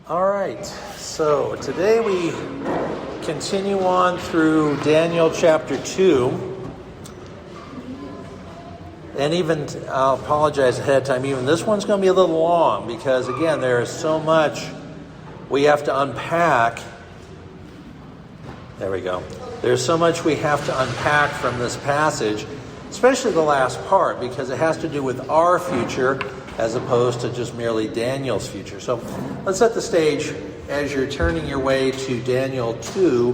All right, so today we continue on through Daniel chapter 2. And even, I'll apologize ahead of time, even this one's going to be a little long because, again, there is so much we have to unpack. There we go. There's so much we have to unpack from this passage, especially the last part, because it has to do with our future as opposed to just merely Daniel's future. So let's set the stage as you're turning your way to Daniel 2,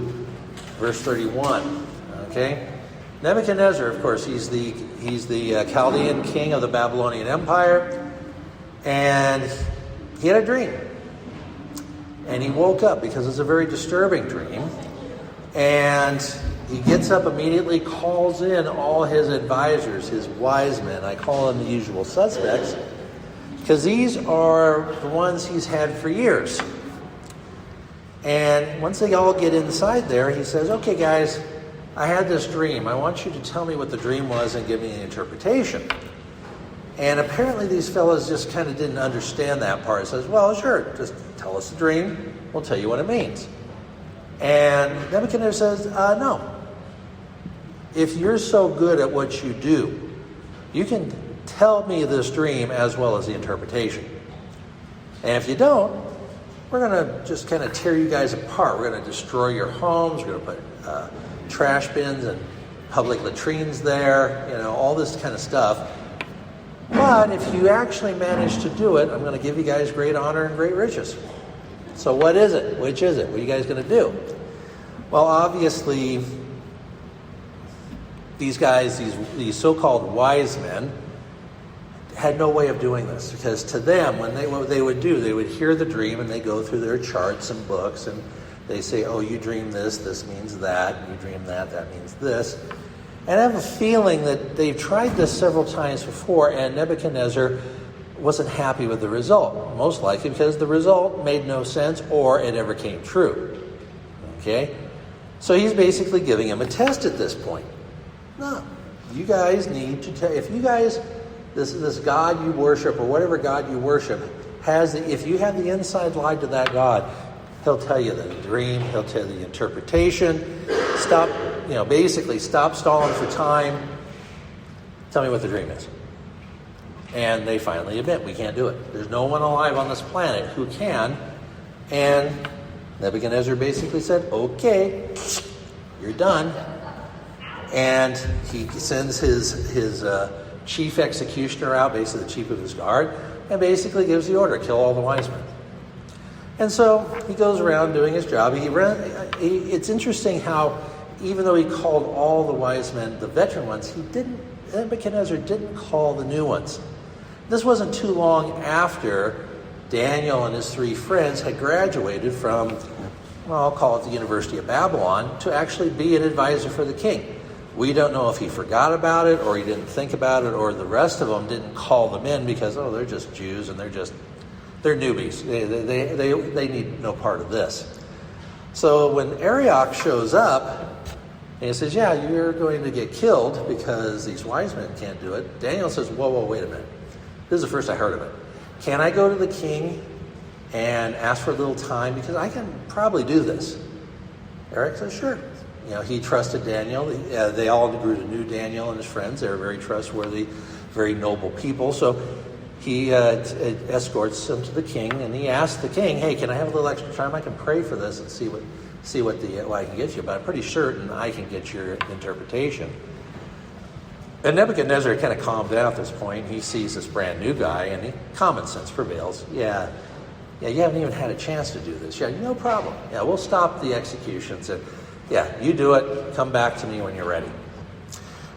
verse 31. Okay? Nebuchadnezzar, of course, he's the Chaldean king of the Babylonian Empire, and he had a dream. And he woke up because it's a very disturbing dream. And he gets up immediately, calls in all his advisors, his wise men. I call them the usual suspects, because these are the ones he's had for years. And once they all get inside there, he says, okay, guys, I had this dream. I want you to tell me what the dream was and give me an interpretation. And apparently these fellows just kind of didn't understand that part. He says, well, sure, just tell us the dream. We'll tell you what it means. And Nebuchadnezzar says, no. If you're so good at what you do, you can tell me this dream as well as the interpretation. And if you don't, we're going to just kind of tear you guys apart. We're going to destroy your homes. We're going to put trash bins and public latrines there, all this kind of stuff. But if you actually manage to do it, I'm going to give you guys great honor and great riches. So what is it? Which is it? What are you guys going to do? Well, obviously, these guys, these so-called wise men, had no way of doing this, because to them, what they would do, they would hear the dream and they go through their charts and books and they say, oh, you dreamed this means that, you dreamed that means this. And I have a feeling that they've tried this several times before, and Nebuchadnezzar wasn't happy with the result, most likely because the result made no sense or it ever came true. Okay? So he's basically giving him a test at this point. No, you guys need to if you guys, this God you worship, or whatever God you worship, if you have the inside line to that God, he'll tell you the dream, he'll tell you the interpretation. Stop stalling for time. Tell me what the dream is. And they finally admit, we can't do it. There's no one alive on this planet who can. And Nebuchadnezzar basically said, okay, you're done. And he sends his chief executioner out, basically the chief of his guard, and basically gives the order, kill all the wise men. And so he goes around doing his job. It's interesting how, even though he called all the wise men, the veteran ones, Nebuchadnezzar didn't call the new ones. This wasn't too long after Daniel and his three friends had graduated from, I'll call it the University of Babylon, to actually be an advisor for the king. We don't know if he forgot about it, or he didn't think about it, or the rest of them didn't call them in because, they're just Jews and they're newbies. They need no part of this. So when Arioch shows up, and he says, yeah, you're going to get killed because these wise men can't do it. Daniel says, whoa, wait a minute. This is the first I heard of it. Can I go to the king and ask for a little time? Because I can probably do this. Eric says, sure. He trusted Daniel. They all grew to know Daniel and his friends. They were very trustworthy, very noble people. So he escorts them to the king, and he asks the king, hey, can I have a little extra time? I can pray for this and see what I can get you, but I'm pretty certain I can get your interpretation. And Nebuchadnezzar kind of calmed down at this point. He sees this brand new guy, and common sense prevails. Yeah, you haven't even had a chance to do this. Yeah, no problem. Yeah, we'll stop the executions. And yeah, you do it. Come back to me when you're ready.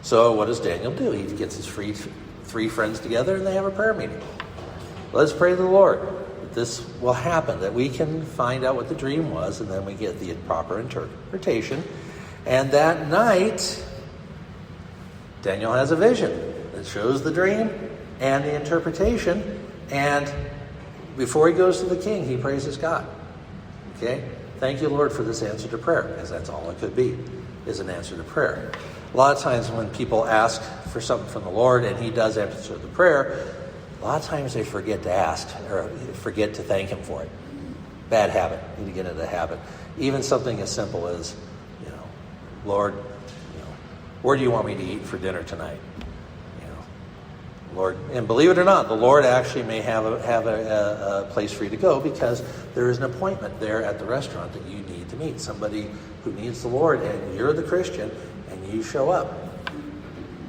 So what does Daniel do? He gets his three friends together, and they have a prayer meeting. Let's pray to the Lord that this will happen, that we can find out what the dream was, and then we get the proper interpretation. And that night, Daniel has a vision that shows the dream and the interpretation. And before he goes to the king, he praises God. Okay? Thank you, Lord, for this answer to prayer, because that's all it could be, is an answer to prayer. A lot of times when people ask for something from the Lord and he does answer the prayer, a lot of times they forget to ask or forget to thank him for it. Bad habit. You need to get into the habit. Even something as simple as, Lord, where do you want me to eat for dinner tonight? Lord, and believe it or not, the Lord actually may have a place for you to go because there is an appointment there at the restaurant that you need to meet. Somebody who needs the Lord, and you're the Christian, and you show up.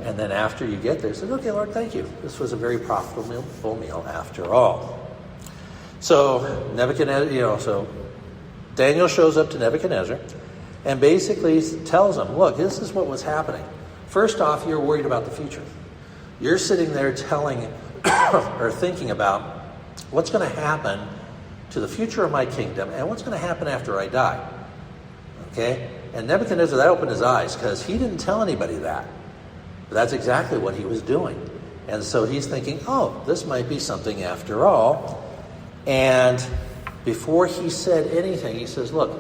And then after you get there, say, okay, Lord, thank you. This was a very profitable meal after all. So Nebuchadnezzar, so Daniel shows up to Nebuchadnezzar and basically tells him, look, this is what was happening. First off, you're worried about the future. You're sitting there telling or thinking about what's going to happen to the future of my kingdom and what's going to happen after I die. Okay? And Nebuchadnezzar, that opened his eyes because he didn't tell anybody that. But that's exactly what he was doing. And so he's thinking, oh, this might be something after all. And before he said anything, he says, look,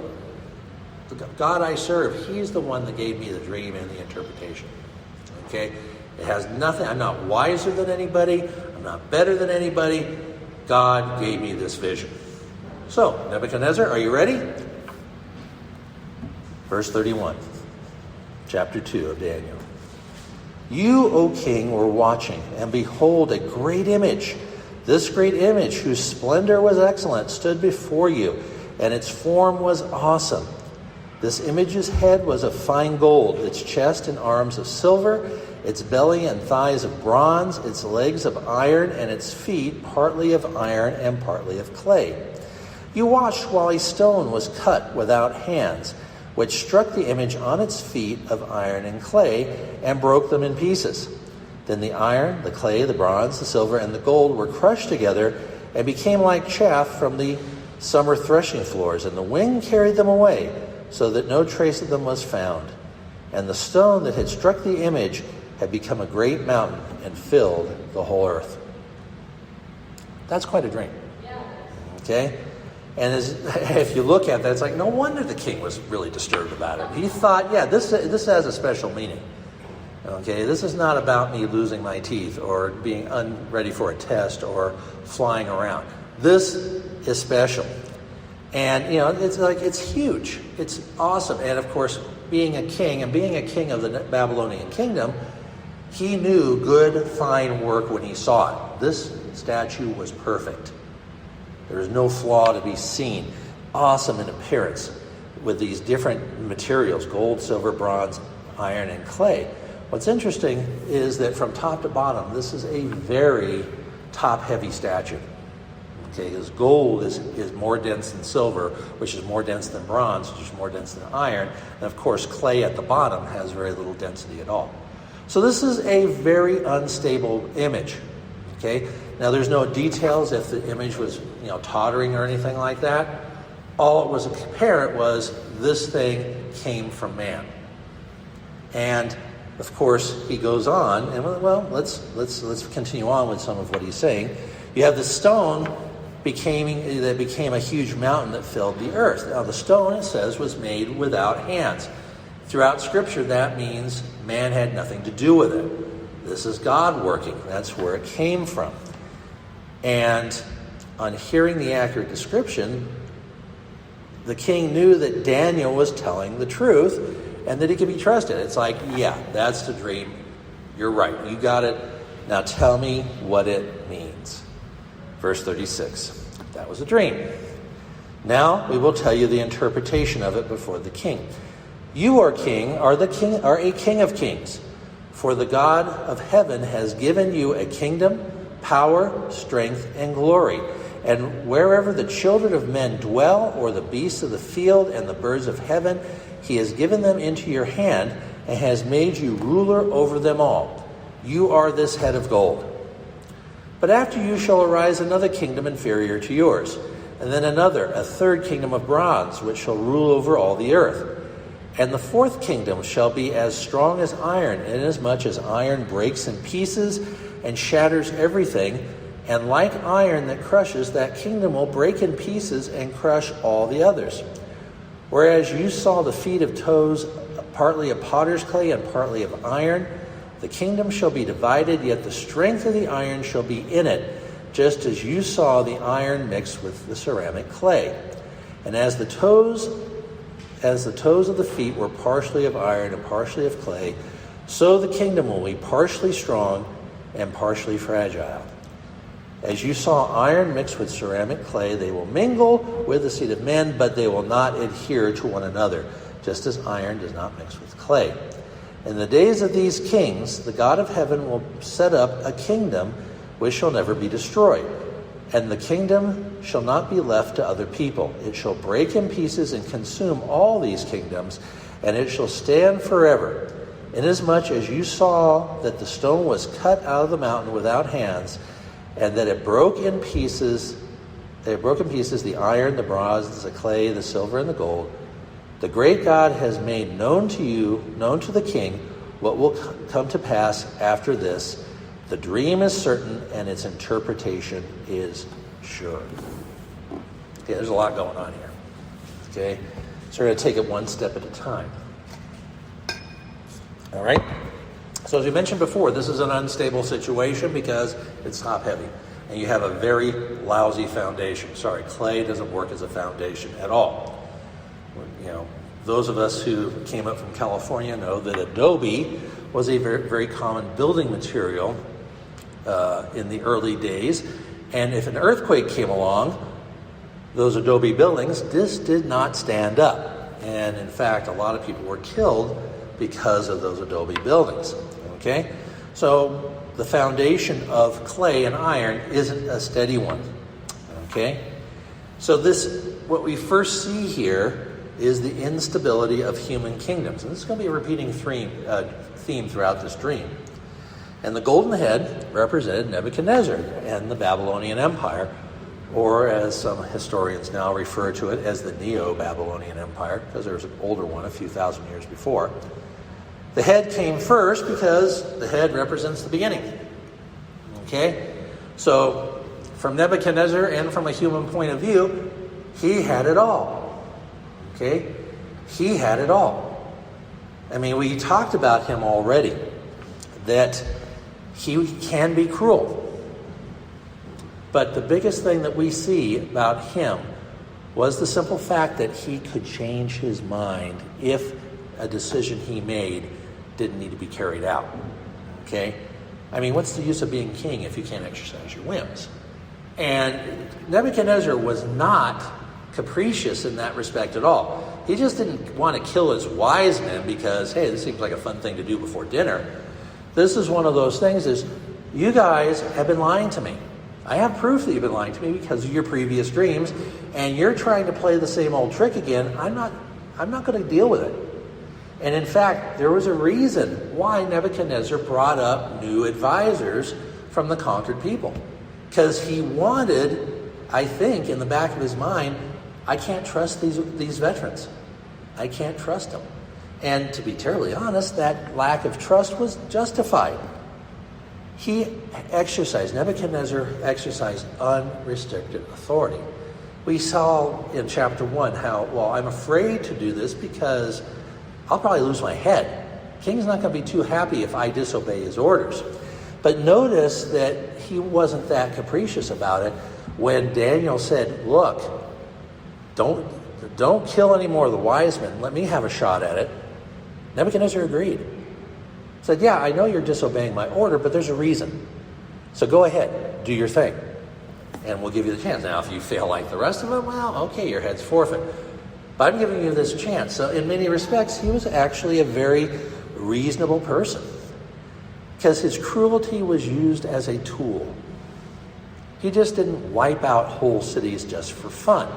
the God I serve, he's the one that gave me the dream and the interpretation. Okay? It has nothing, I'm not wiser than anybody, I'm not better than anybody. God gave me this vision. So, Nebuchadnezzar, are you ready? Verse 31, chapter 2 of Daniel. You, O king, were watching, and behold, a great image. This great image, whose splendor was excellent, stood before you, and its form was awesome. This image's head was of fine gold, its chest and arms of silver, its belly and thighs of bronze, its legs of iron, and its feet partly of iron and partly of clay. You watched while a stone was cut without hands, which struck the image on its feet of iron and clay, and broke them in pieces. Then the iron, the clay, the bronze, the silver, and the gold were crushed together, and became like chaff from the summer threshing floors, and the wind carried them away, so that no trace of them was found. And the stone that had struck the image had become a great mountain and filled the whole earth. That's quite a dream. Okay? And if you look at that, it's like, no wonder the king was really disturbed about it. He thought, this has a special meaning. Okay, this is not about me losing my teeth or being unready for a test or flying around. This is special. And, it's huge. It's awesome. And, of course, being a king of the Babylonian kingdom, he knew good, fine work when he saw it. This statue was perfect. There was no flaw to be seen. Awesome in appearance with these different materials, gold, silver, bronze, iron, and clay. What's interesting is that from top to bottom, this is a very top-heavy statue. Okay, because gold is more dense than silver, which is more dense than bronze, which is more dense than iron. And of course, clay at the bottom has very little density at all. So this is a very unstable image. Okay, now there's no details if the image was tottering or anything like that. All it was apparent was this thing came from man. And of course, he goes on, and let's continue on with some of what he's saying. You have the stone that became a huge mountain that filled the earth. Now, the stone, it says, was made without hands. Throughout Scripture, that means man had nothing to do with it. This is God working. That's where it came from. And on hearing the accurate description, the king knew that Daniel was telling the truth and that he could be trusted. It's like, that's the dream. You're right. You got it. Now tell me what it means. Verse 36. That was a dream. Now we will tell you the interpretation of it before the king. You are a king of kings. For the God of heaven has given you a kingdom, power, strength, and glory. And wherever the children of men dwell, or the beasts of the field and the birds of heaven, he has given them into your hand and has made you ruler over them all. You are this head of gold. But after you shall arise another kingdom inferior to yours, and then another, a third kingdom of bronze, which shall rule over all the earth. And the fourth kingdom shall be as strong as iron, inasmuch as iron breaks in pieces and shatters everything. And like iron that crushes, that kingdom will break in pieces and crush all the others. Whereas you saw the feet of toes, partly of potter's clay and partly of iron, the kingdom shall be divided, yet the strength of the iron shall be in it, just as you saw the iron mixed with the ceramic clay. And as the toes of the feet were partially of iron and partially of clay, so the kingdom will be partially strong and partially fragile. As you saw iron mixed with ceramic clay, they will mingle with the seed of men, but they will not adhere to one another, just as iron does not mix with clay. In the days of these kings, the God of heaven will set up a kingdom which shall never be destroyed. And the kingdom shall not be left to other people. It shall break in pieces and consume all these kingdoms, and it shall stand forever. Inasmuch as you saw that the stone was cut out of the mountain without hands, and that it broke in pieces the iron, the bronze, the clay, the silver, and the gold, the great God has made known to the king, what will come to pass after this. The dream is certain, and its interpretation is sure. Okay, there's a lot going on here. Okay, so we're going to take it one step at a time. All right? So as we mentioned before, this is an unstable situation because it's top-heavy. And you have a very lousy foundation. Sorry, clay doesn't work as a foundation at all. You know, those of us who came up from California know that adobe was a very, very common building material in the early days. And if an earthquake came along, those adobe buildings just did not stand up. And in fact, a lot of people were killed because of those adobe buildings. Okay? So the foundation of clay and iron isn't a steady one. Okay? So what we first see here is the instability of human kingdoms. And this is going to be a repeating theme throughout this dream. And the golden head represented Nebuchadnezzar and the Babylonian Empire, or as some historians now refer to it as the Neo-Babylonian Empire, because there was an older one a few thousand years before. The head came first because the head represents the beginning. Okay? So, from Nebuchadnezzar and from a human point of view, he had it all. Okay? He had it all. I mean, we talked about him already, that he can be cruel. But the biggest thing that we see about him was the simple fact that he could change his mind if a decision he made didn't need to be carried out. Okay? I mean, what's the use of being king if you can't exercise your whims? And Nebuchadnezzar was not capricious in that respect at all. He just didn't want to kill his wise men because, hey, this seems like a fun thing to do before dinner. This is one of those things is, you guys have been lying to me. I have proof that you've been lying to me because of your previous dreams, and you're trying to play the same old trick again. I'm not going to deal with it. And in fact, there was a reason why Nebuchadnezzar brought up new advisors from the conquered people. Because he wanted, I think, in the back of his mind, I can't trust these veterans. I can't trust them. And to be terribly honest, that lack of trust was justified. Nebuchadnezzar exercised unrestricted authority. We saw in chapter 1 how, well, I'm afraid to do this because I'll probably lose my head. King's not going to be too happy if I disobey his orders. But notice that he wasn't that capricious about it when Daniel said, look, don't kill any more of the wise men. Let me have a shot at it. Nebuchadnezzar agreed. Said, yeah, I know you're disobeying my order, but there's a reason. So go ahead, do your thing, and we'll give you the chance. Now, if you fail like the rest of them, well, okay, your head's forfeit. But I'm giving you this chance. So in many respects, he was actually a very reasonable person because his cruelty was used as a tool. He just didn't wipe out whole cities just for fun.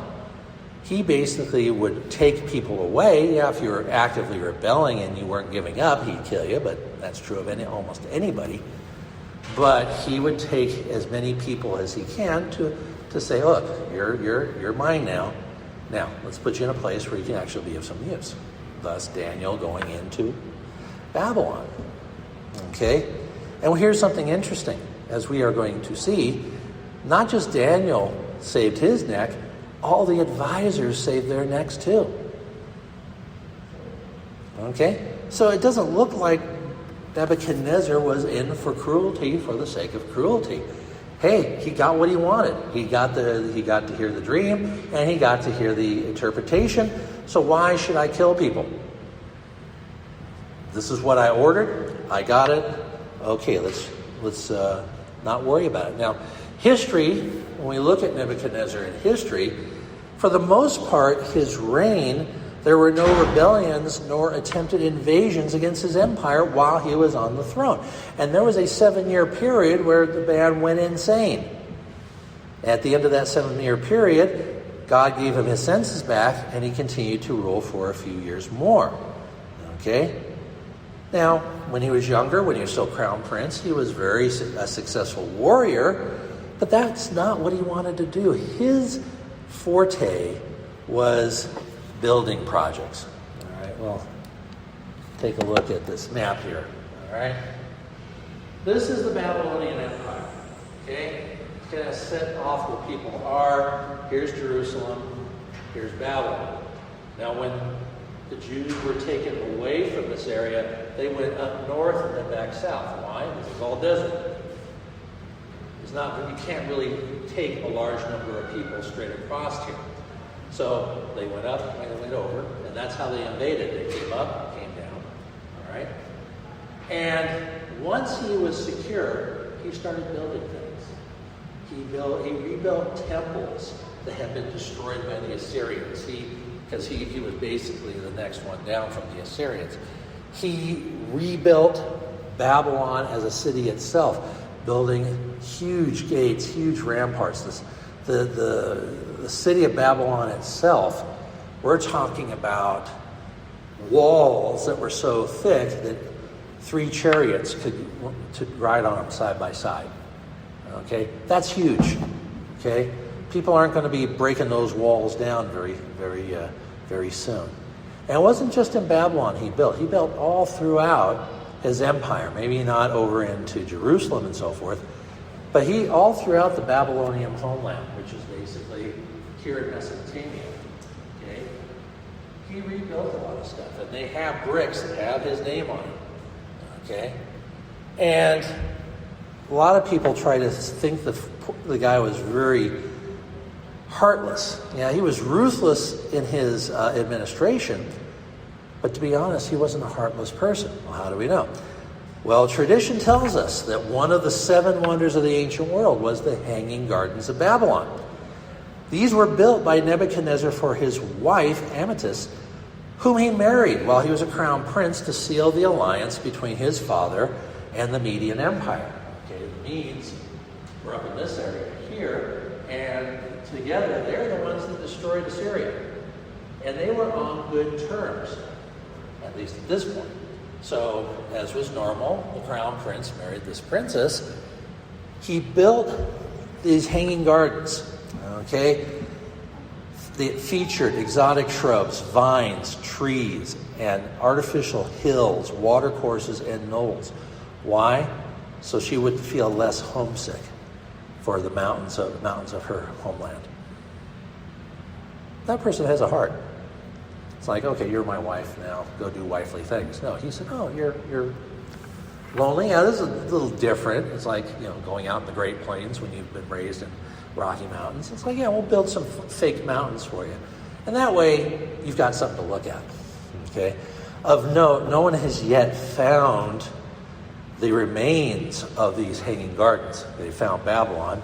He basically would take people away. Yeah, if you were actively rebelling and you weren't giving up, he'd kill you, but that's true of almost anybody. But he would take as many people as he can to say, look, you're mine now. Now, let's put you in a place where you can actually be of some use. Thus, Daniel going into Babylon. Okay? And here's something interesting, as we are going to see. Not just Daniel saved his neck, all the advisors saved their necks too. Okay? So it doesn't look like Nebuchadnezzar was in for cruelty for the sake of cruelty. hey, he got what he wanted. He got to hear the dream, and he got to hear the interpretation. So why should I kill people? This is what I ordered. I got it. Okay, let's not worry about it. Now, history, when we look at Nebuchadnezzar in history, for the most part, his reign, there were no rebellions nor attempted invasions against his empire while he was on the throne. And there was a 7-year period where the man went insane. At the end of that 7-year period, God gave him his senses back, and he continued to rule for a few years more. Okay? Now, when he was younger, when he was still crown prince, he was a successful warrior, but that's not what he wanted to do. His forte was building projects. All right, well, take a look at this map here. All right, this is the Babylonian Empire. Okay, it's going to set off where people are. Here's Jerusalem. Here's Babylon. Now, when the Jews were taken away from this area, they went up north and then back south. Why? Because it's all desert. You can't really take a large number of people straight across here. So they went up and they went over, and that's how they invaded. They came up, came down. All right? And once he was secure, he started building things. He rebuilt temples that had been destroyed by the Assyrians. Because he was basically the next one down from the Assyrians. He rebuilt Babylon as a city itself, building huge gates, huge ramparts. The city of Babylon itself, we're talking about walls that were so thick that 3 chariots could ride on them side by side. Okay, that's huge. Okay, people aren't going to be breaking those walls down very soon. And it wasn't just in Babylon he built. He built all throughout his empire. Maybe not over into Jerusalem and so forth, but he all throughout the Babylonian homeland, which is basically here in Mesopotamia. Okay, he rebuilt a lot of stuff, and they have bricks that have his name on it. Okay, and a lot of people try to think the guy was very heartless. Yeah, he was ruthless in his administration, but to be honest, he wasn't a heartless person. Well, how do we know? Well, tradition tells us that one of the 7 wonders of the ancient world was the Hanging Gardens of Babylon. These were built by Nebuchadnezzar for his wife, Amytis, whom he married while he was a crown prince to seal the alliance between his father and the Median Empire. Okay, the Medes were up in this area here, and together they're the ones that destroyed Assyria. And they were on good terms, at least at this point. So, as was normal, the crown prince married this princess. He built these hanging gardens, okay? They featured exotic shrubs, vines, trees, and artificial hills, watercourses, and knolls. Why? So she would feel less homesick for the mountains of her homeland. That person has a heart. It's like, okay, you're my wife now. Go do wifely things. No, he said, oh, you're lonely. Yeah, this is a little different. It's like, going out in the Great Plains when you've been raised in Rocky Mountains. It's like, yeah, we'll build some fake mountains for you. And that way, you've got something to look at. Okay? Of note, no one has yet found the remains of these hanging gardens. They found Babylon.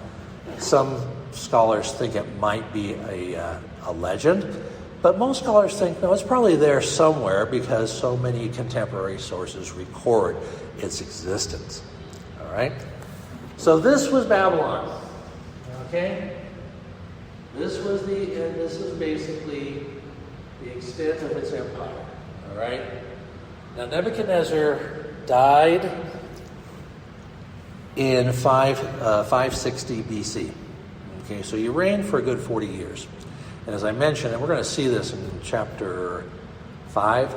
Some scholars think it might be a legend. But most scholars think, no, it's probably there somewhere because so many contemporary sources record its existence. All right? So this was Babylon. Okay? This is basically the extent of its empire. All right? Now, Nebuchadnezzar died in 560 BC. Okay, so he reigned for a good 40 years. And as I mentioned, and we're going to see this in chapter 5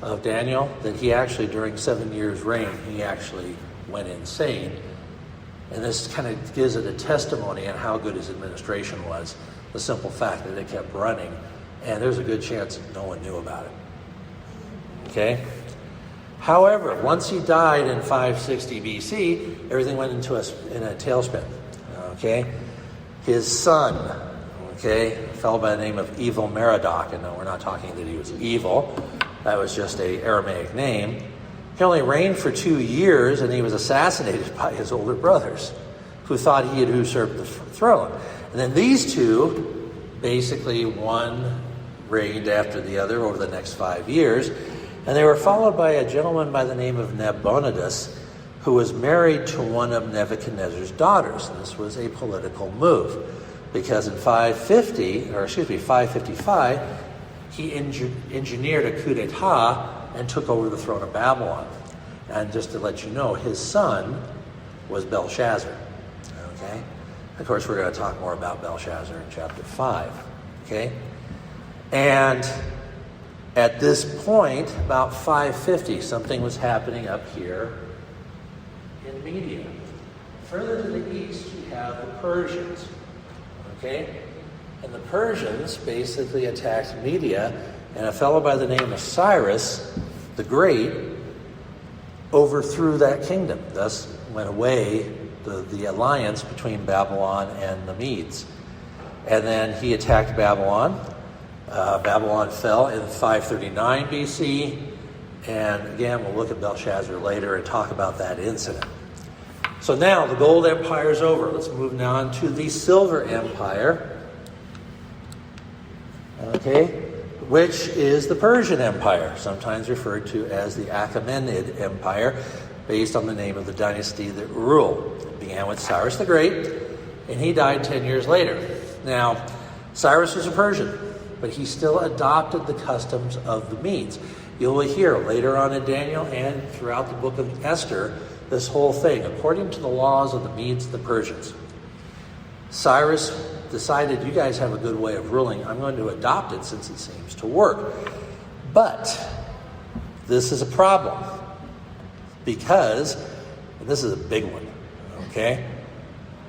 of Daniel, that he actually, during 7 years' reign, he actually went insane. And this kind of gives it a testimony on how good his administration was, the simple fact that it kept running, and there's a good chance that no one knew about it. Okay? However, once he died in 560 BC, everything went in a tailspin. Okay? His son, okay, a fellow by the name of Evil Merodach, and no, we're not talking that he was evil. That was just an Aramaic name. He only reigned for 2 years, and he was assassinated by his older brothers, who thought he had usurped the throne. And then these two, basically one reigned after the other over the next 5 years, and they were followed by a gentleman by the name of Nabonidus, who was married to one of Nebuchadnezzar's daughters. This was a political move, because in 555, he engineered a coup d'etat and took over the throne of Babylon. And just to let you know, his son was Belshazzar. Okay? Of course, we're going to talk more about Belshazzar in chapter 5. Okay? And at this point, about 550, something was happening up here in Media. Further to the east, you have the Persians. Okay? And the Persians basically attacked Media, and a fellow by the name of Cyrus the Great overthrew that kingdom. Thus went away the alliance between Babylon and the Medes. And then he attacked Babylon. Babylon fell in 539 BC. And again, we'll look at Belshazzar later and talk about that incident. So now the Gold Empire is over. Let's move on to the Silver Empire. Okay, which is the Persian Empire, sometimes referred to as the Achaemenid Empire, based on the name of the dynasty that ruled. It began with Cyrus the Great, and he died 10 years later. Now, Cyrus was a Persian, but he still adopted the customs of the Medes. You'll hear later on in Daniel and throughout the book of Esther, this whole thing, according to the laws of the Medes and the Persians. Cyrus decided, you guys have a good way of ruling, I'm going to adopt it since it seems to work. But this is a problem, because, and this is a big one, okay,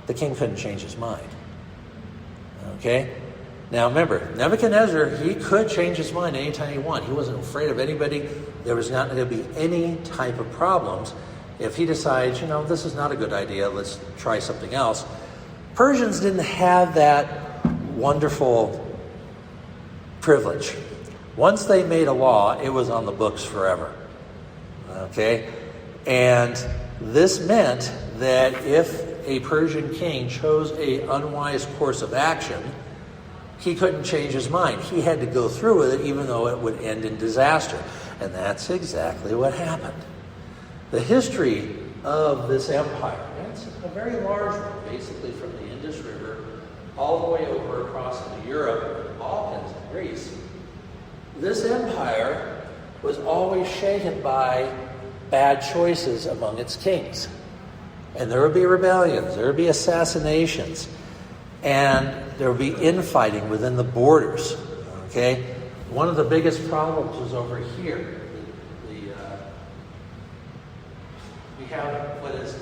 the king couldn't change his mind. Okay? Now remember, Nebuchadnezzar, he could change his mind anytime he wanted. He wasn't afraid of anybody. There was not going to be any type of problems. If he decides, this is not a good idea, let's try something else. Persians didn't have that wonderful privilege. Once they made a law, it was on the books forever. Okay? And this meant that if a Persian king chose an unwise course of action, he couldn't change his mind. He had to go through with it, even though it would end in disaster. And that's exactly what happened. The history of this empire, it's a very large one, basically from the Indus River all the way over across into Europe, Balkans, and Greece. This empire was always shaken by bad choices among its kings. And there would be rebellions, there would be assassinations, and there would be infighting within the borders. Okay? One of the biggest problems was over here. We have what is,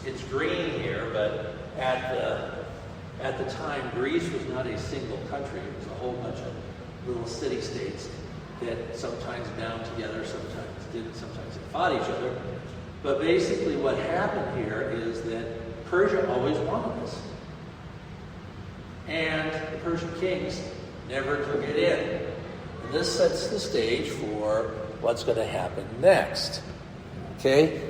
it's green here, but at the time, Greece was not a single country. It was a whole bunch of little city-states that sometimes bound together, sometimes didn't, sometimes they fought each other. But basically what happened here is that Persia always wanted this. And the Persian kings never took it in. And this sets the stage for what's going to happen next. Okay?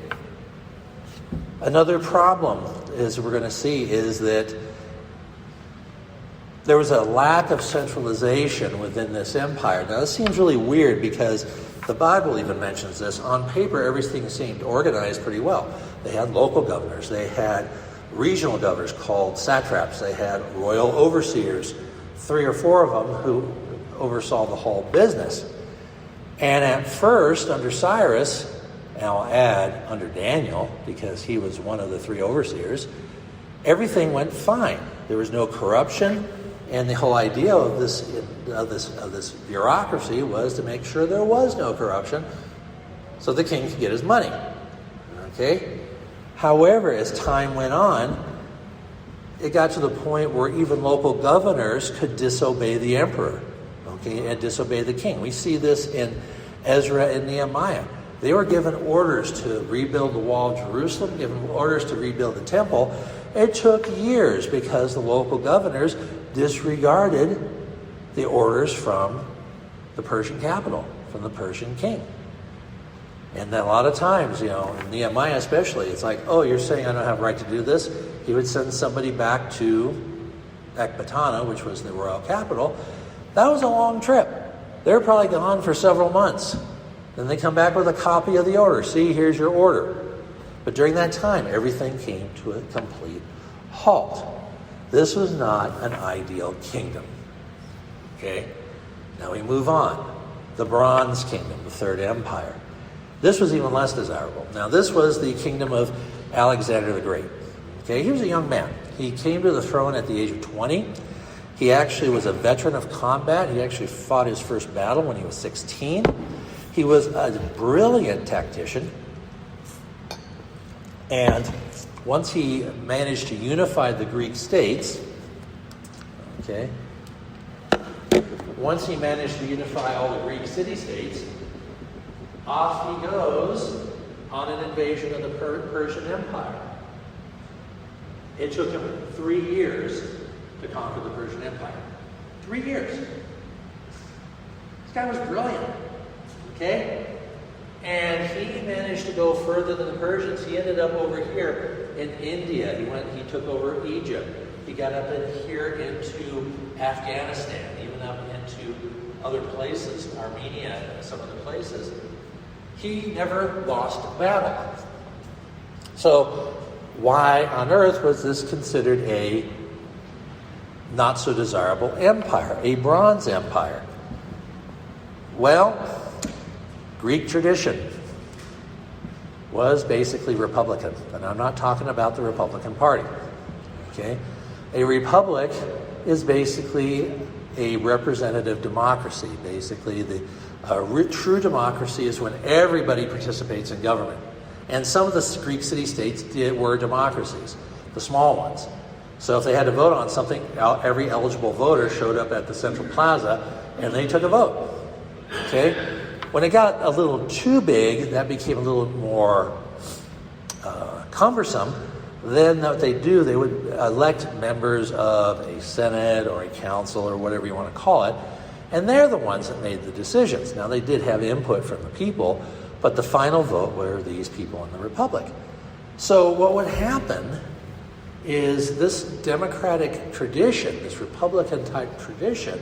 Another problem, as we're going to see, is that there was a lack of centralization within this empire. Now, this seems really weird because the Bible even mentions this. On paper, everything seemed organized pretty well. They had local governors. They had regional governors called satraps. They had royal overseers, 3 or 4 of them who oversaw the whole business. And at first, under Cyrus, and I'll add under Daniel, because he was one of the 3 overseers, everything went fine. There was no corruption, and the whole idea of this bureaucracy was to make sure there was no corruption, so the king could get his money. Okay? However, as time went on, it got to the point where even local governors could disobey the emperor, okay, and disobey the king. We see this in Ezra and Nehemiah. They were given orders to rebuild the wall of Jerusalem, given orders to rebuild the temple, It took years because the local governors disregarded the orders from the Persian capital, from the Persian king. And a lot of times, Nehemiah especially, it's like, oh, you're saying I don't have a right to do this? He would send somebody back to Ecbatana, which was the royal capital. That was a long trip. They were probably gone for several months. Then they come back with a copy of the order. See, here's your order. But during that time, everything came to a complete halt. This was not an ideal kingdom. Okay? Now we move on. The Bronze Kingdom, the Third Empire. This was even less desirable. Now this was the kingdom of Alexander the Great. Okay, he was a young man. He came to the throne at the age of 20. He actually was a veteran of combat. He actually fought his first battle when he was 16. He was a brilliant tactician. And once he managed to unify the Greek states, once he managed to unify all the Greek city-states, off he goes on an invasion of the Persian Empire. It took him 3 years to conquer the Persian Empire. 3 years. This guy was brilliant. Okay? And he managed to go further than the Persians. He ended up over here in India. He took over Egypt. He got up in here into Afghanistan, even up into other places, Armenia, and some other places. He never lost a battle. So why on earth was this considered a not so desirable empire, a bronze empire? Well, Greek tradition was basically Republican. And I'm not talking about the Republican Party. Okay? A republic is basically a representative democracy. Basically, true democracy is when everybody participates in government. And some of the Greek city-states were democracies, the small ones. So if they had to vote on something, every eligible voter showed up at the central plaza and they took a vote. Okay? When it got a little too big, that became a little more cumbersome. Then what they do, they would elect members of a senate or a council or whatever you want to call it, and they're the ones that made the decisions. Now, they did have input from the people, but the final vote were these people in the republic. So what would happen is this democratic tradition, this Republican-type tradition,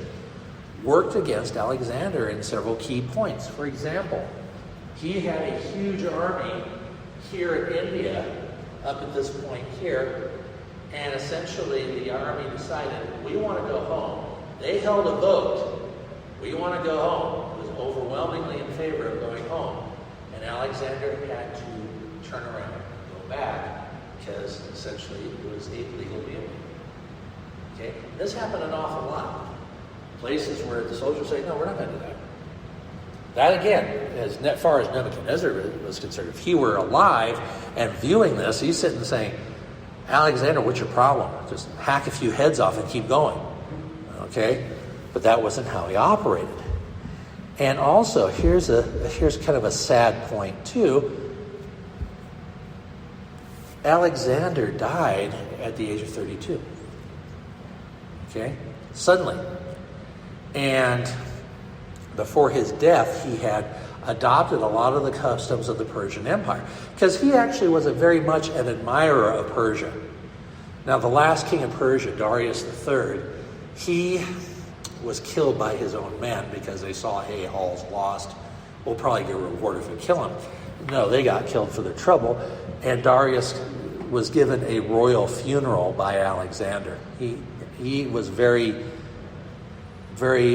worked against Alexander in several key points. For example, he had a huge army here in India, up at this point here, and essentially the army decided, we want to go home. They held a vote. We want to go home. It was overwhelmingly in favor of going home. And Alexander had to turn around and go back because essentially it was a legal vehicle. Okay? This happened an awful lot. Places where the soldiers say, no, we're not going to do that. That again, as far as Nebuchadnezzar was concerned, if he were alive and viewing this, he's sitting saying, Alexander, what's your problem? Just hack a few heads off and keep going. Okay? But that wasn't how he operated. And also, here's kind of a sad point too. Alexander died at the age of 32. Okay? Suddenly. And before his death, he had adopted a lot of the customs of the Persian Empire, because he actually was very much an admirer of Persia. Now, the last king of Persia, Darius III, he was killed by his own men because they saw, hey, Hall's lost. We'll probably get a reward if we kill him. No, they got killed for their trouble, and Darius was given a royal funeral by Alexander. He was very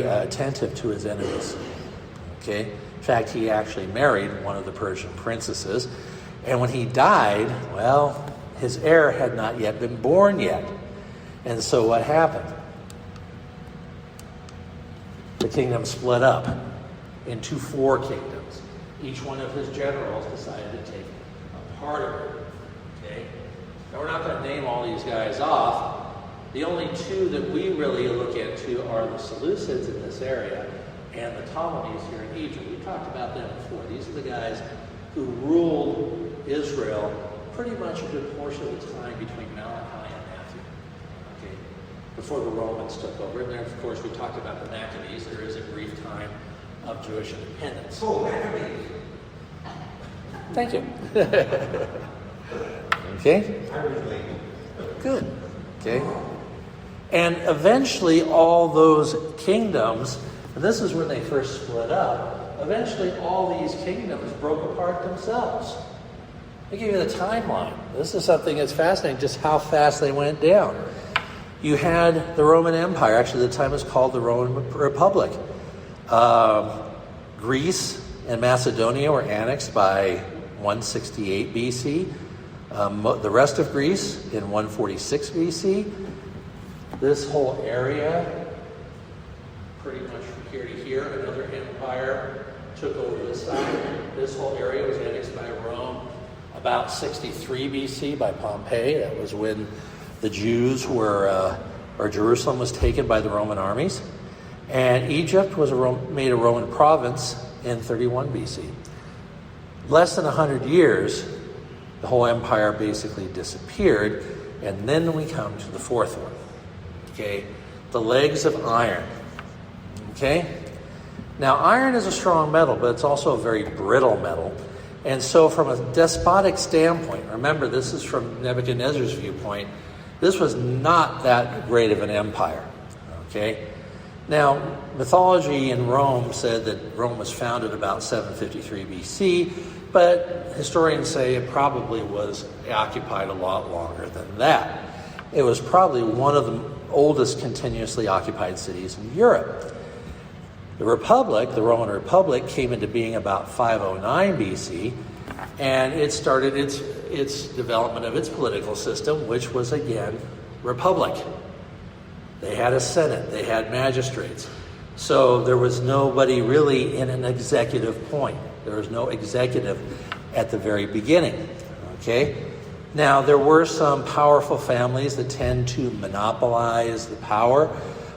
attentive to his enemies. Okay? In fact, he actually married one of the Persian princesses. And when he died, well, his heir had not yet been born yet. And so what happened? The kingdom split up into 4 kingdoms. Each one of his generals decided to take a part of it. Okay? Now, we're not going to name all these guys off. The only 2 that we really look into are the Seleucids in this area and the Ptolemies here in Egypt. We talked about them before. These are the guys who ruled Israel pretty much a good portion of the time between Malachi before the Romans took over. And then, of course, we talked about the Maccabees. There is a brief time of Jewish independence. Oh, Maccabees. Thank you. Okay? I relate. Good. Okay? And eventually all those kingdoms, and this is when they first split up, eventually all these kingdoms broke apart themselves. I give you the timeline. This is something that's fascinating, just how fast they went down. You had the Roman Empire. Actually, the time was called the Roman Republic. Greece and Macedonia were annexed by 168 BC. The rest of Greece in 146 BC. This whole area, pretty much from here to here, another empire took over this side. This whole area was annexed by Rome about 63 BC by Pompey. That was when the Jews were, or Jerusalem was taken by the Roman armies. And Egypt was made a Roman province in 31 BC. Less than 100 years, the whole empire basically disappeared. And then we come to the fourth one. Okay, the legs of iron. Okay, now iron is a strong metal, but it's also a very brittle metal. And so from a despotic standpoint, remember this is from Nebuchadnezzar's viewpoint, this was not that great of an empire. Okay, now mythology in Rome said that Rome was founded about 753 BC, but historians say it probably was occupied a lot longer than that. It was probably one of the oldest continuously occupied cities in Europe. The Republic, the Roman Republic, came into being about 509 BC, and it started its development of its political system, which was, again, republic. They had a senate, they had magistrates. So there was nobody really in an executive point. There was no executive at the very beginning, okay? Now, there were some powerful families that tend to monopolize the power,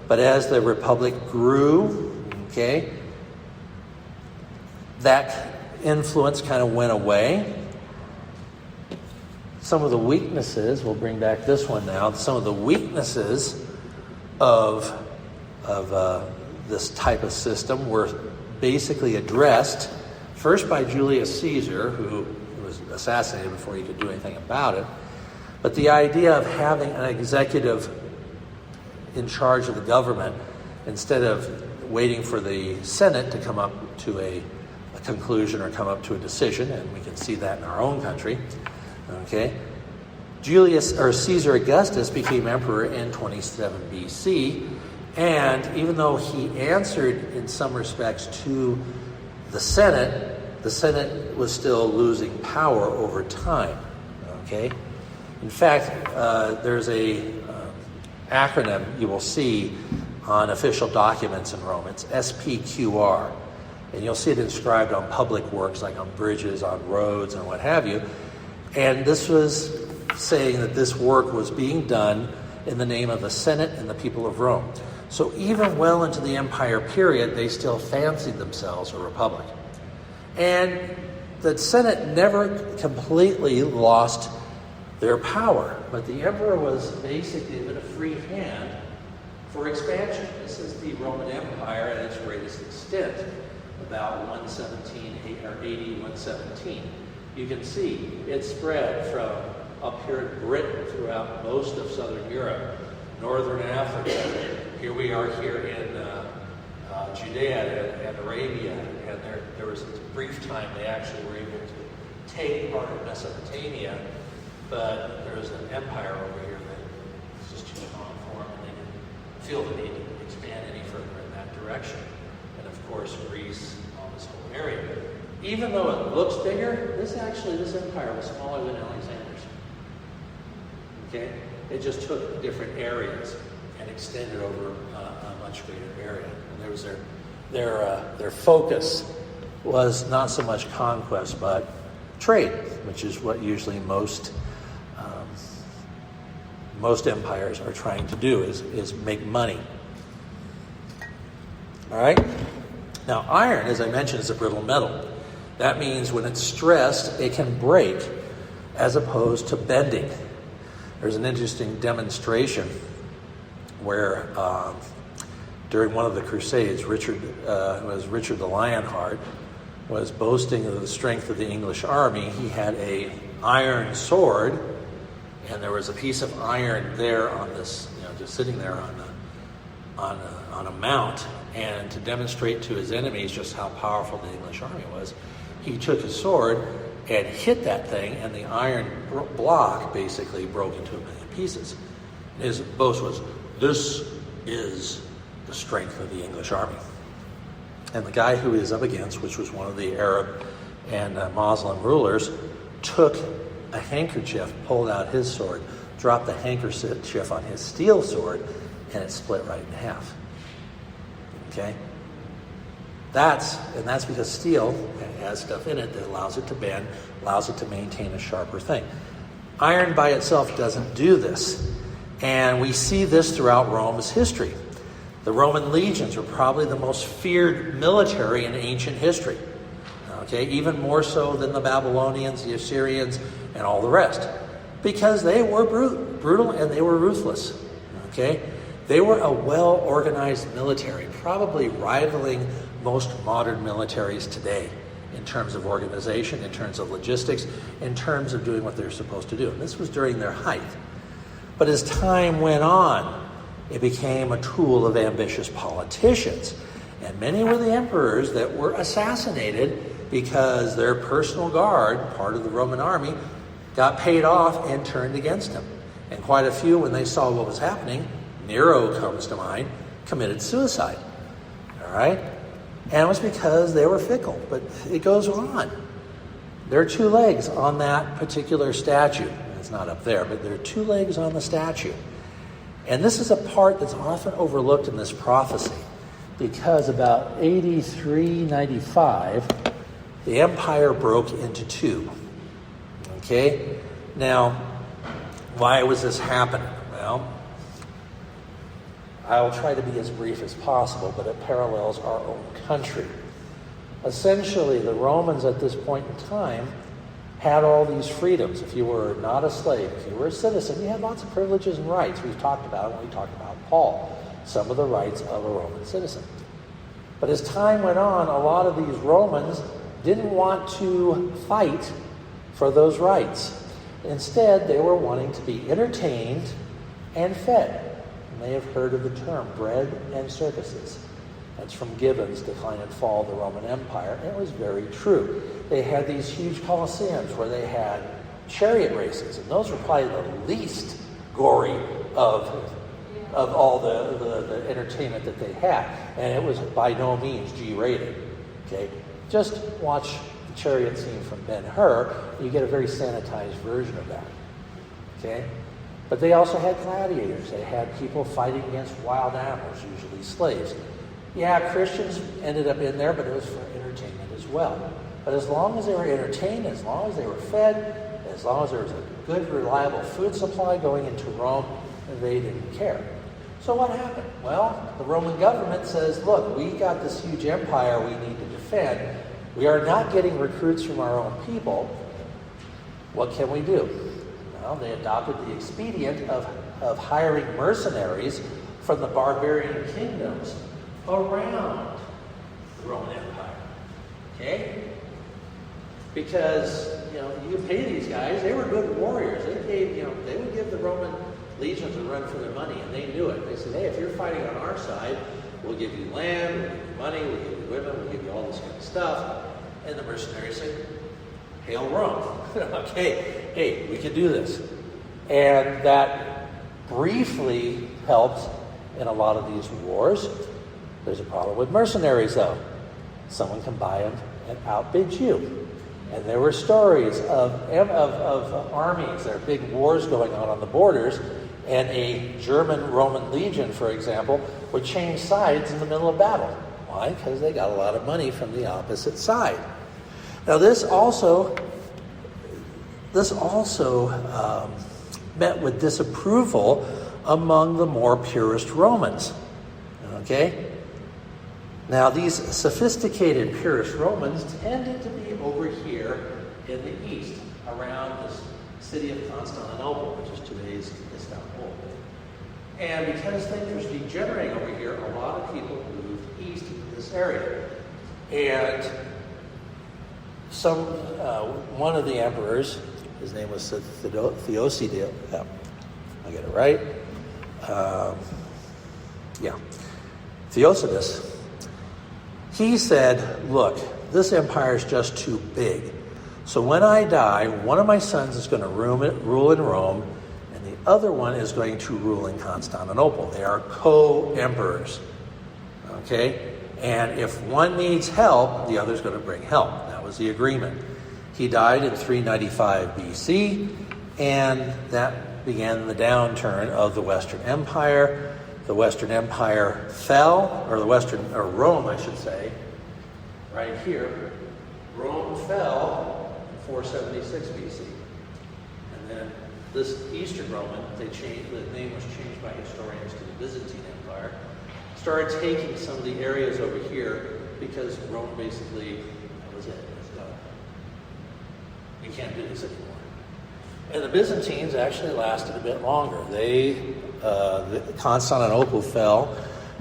but as the republic grew, okay, that influence kind of went away. Some of the weaknesses, we'll bring back this one now, some of the weaknesses of this type of system were basically addressed first by Julius Caesar, who was assassinated before he could do anything about it. But the idea of having an executive in charge of the government instead of waiting for the Senate to come up to a conclusion or come up to a decision, and we can see that in our own country. Okay, Caesar Augustus became emperor in 27 BC, and even though he answered in some respects to the Senate was still losing power over time. Okay, in fact, there's a acronym you will see on official documents in Rome. It's SPQR, and you'll see it inscribed on public works like on bridges, on roads, and what have you. And this was saying that this work was being done in the name of the Senate and the people of Rome. So even well into the empire period, they still fancied themselves a republic. And the Senate never completely lost their power, but the emperor was basically given a free hand for expansion. This is the Roman Empire at its greatest extent, about 117 or AD 117. You can see it spread from up here in Britain throughout most of southern Europe, northern Africa. Here we are here in Judea and Arabia, and there was a brief time they actually were able to take part of Mesopotamia, but there was an empire over here that was just too strong for them, and they didn't feel the need to expand any further in that direction. And of course, Greece, all this whole area. Even though it looks bigger, this empire was smaller than Alexander's. Okay, it just took different areas and extended over a much greater area. And there was their focus was not so much conquest, but trade, which is what usually most empires are trying to do, is make money. All right. Now, iron, as I mentioned, is a brittle metal. That means when it's stressed, it can break as opposed to bending. There's an interesting demonstration where during one of the Crusades, Richard the Lionheart, was boasting of the strength of the English army. He had a iron sword, and there was a piece of iron there on this, just sitting there on a mount. And to demonstrate to his enemies just how powerful the English army was, he took his sword and hit that thing, and the iron block basically broke into a million pieces. His boast was, "This is the strength of the English army." And the guy who he was up against, which was one of the Arab and Muslim rulers, took a handkerchief, pulled out his sword, dropped the handkerchief on his steel sword, and it split right in half. Okay? That's because steel has stuff in it that allows it to bend, allows it to maintain a sharper thing. Iron by itself doesn't do this. And we see this throughout Rome's history. The Roman legions were probably the most feared military in ancient history. Okay, even more so than the Babylonians, the Assyrians, and all the rest. Because they were brutal and they were ruthless. Okay? They were a well-organized military, probably rivaling most modern militaries today in terms of organization, in terms of logistics, in terms of doing what they're supposed to do. And this was during their height. But as time went on, it became a tool of ambitious politicians. And many were the emperors that were assassinated because their personal guard, part of the Roman army, got paid off and turned against them. And quite a few, when they saw what was happening, Nero comes to mind, committed suicide. All right? And it was because they were fickle. But it goes on. There are two legs on that particular statue. It's not up there, but there are two legs on the statue. And this is a part that's often overlooked in this prophecy, because about 83-95, the empire broke into two. Okay? Now, why was this happening? Well, I'll try to be as brief as possible, but it parallels our own country. Essentially, the Romans at this point in time had all these freedoms. If you were not a slave, if you were a citizen, you had lots of privileges and rights. We've talked about it when we talked about Paul, some of the rights of a Roman citizen. But as time went on, a lot of these Romans didn't want to fight for those rights. Instead, they were wanting to be entertained and fed. You may have heard of the term bread and circuses. That's from Gibbon's Decline and Fall of the Roman Empire, and it was very true. They had these huge colosseums where they had chariot races, and those were probably the least gory of all the entertainment that they had. And it was by no means G-rated. Okay? Just watch the chariot scene from Ben-Hur, you get a very sanitized version of that. Okay? But they also had gladiators. They had people fighting against wild animals, usually slaves. Yeah, Christians ended up in there, but it was for entertainment as well. But as long as they were entertained, as long as they were fed, as long as there was a good, reliable food supply going into Rome, they didn't care. So what happened? Well, the Roman government says, look, we got this huge empire we need to defend. We are not getting recruits from our own people. What can we do? Well, they adopted the expedient of hiring mercenaries from the barbarian kingdoms around the Roman Empire. Okay? Because, you pay these guys, they were good warriors. They would give the Roman legions a run for their money, and they knew it. They said, hey, if you're fighting on our side, we'll give you land, we'll give you money, we'll give you women, we'll give you all this kind of stuff. And the mercenaries said, hail Rome. Okay, hey, we can do this. And that briefly helped in a lot of these wars. There's a problem with mercenaries, though. Someone can buy them and outbid you. And there were stories of armies, there are big wars going on the borders, and a German Roman legion, for example, would change sides in the middle of battle. Why? Because they got a lot of money from the opposite side. Now this also met with disapproval among the more purist Romans. Okay? Now these sophisticated purist Romans tended to be over here in the east, around this city of Constantinople, which is today's Istanbul. And because things were degenerating over here, a lot of people moved east into this area. And one of the emperors, his name was Theodosius, I get it right? Theodosius. He said, look, this empire is just too big. So when I die, one of my sons is going to rule in Rome, and the other one is going to rule in Constantinople. They are co-emperors. Okay? And if one needs help, the other's going to bring help. That was the agreement. He died in 395 BC, and that began the downturn of the Western Empire. The Western Empire fell, or Rome, I should say, right here. Rome fell in 476 BC. And then this Eastern Roman, the name was changed by historians to the Byzantine Empire, started taking some of the areas over here because Rome basically, that was it. It's done. You can't do this anymore. And the Byzantines actually lasted a bit longer. Constantinople fell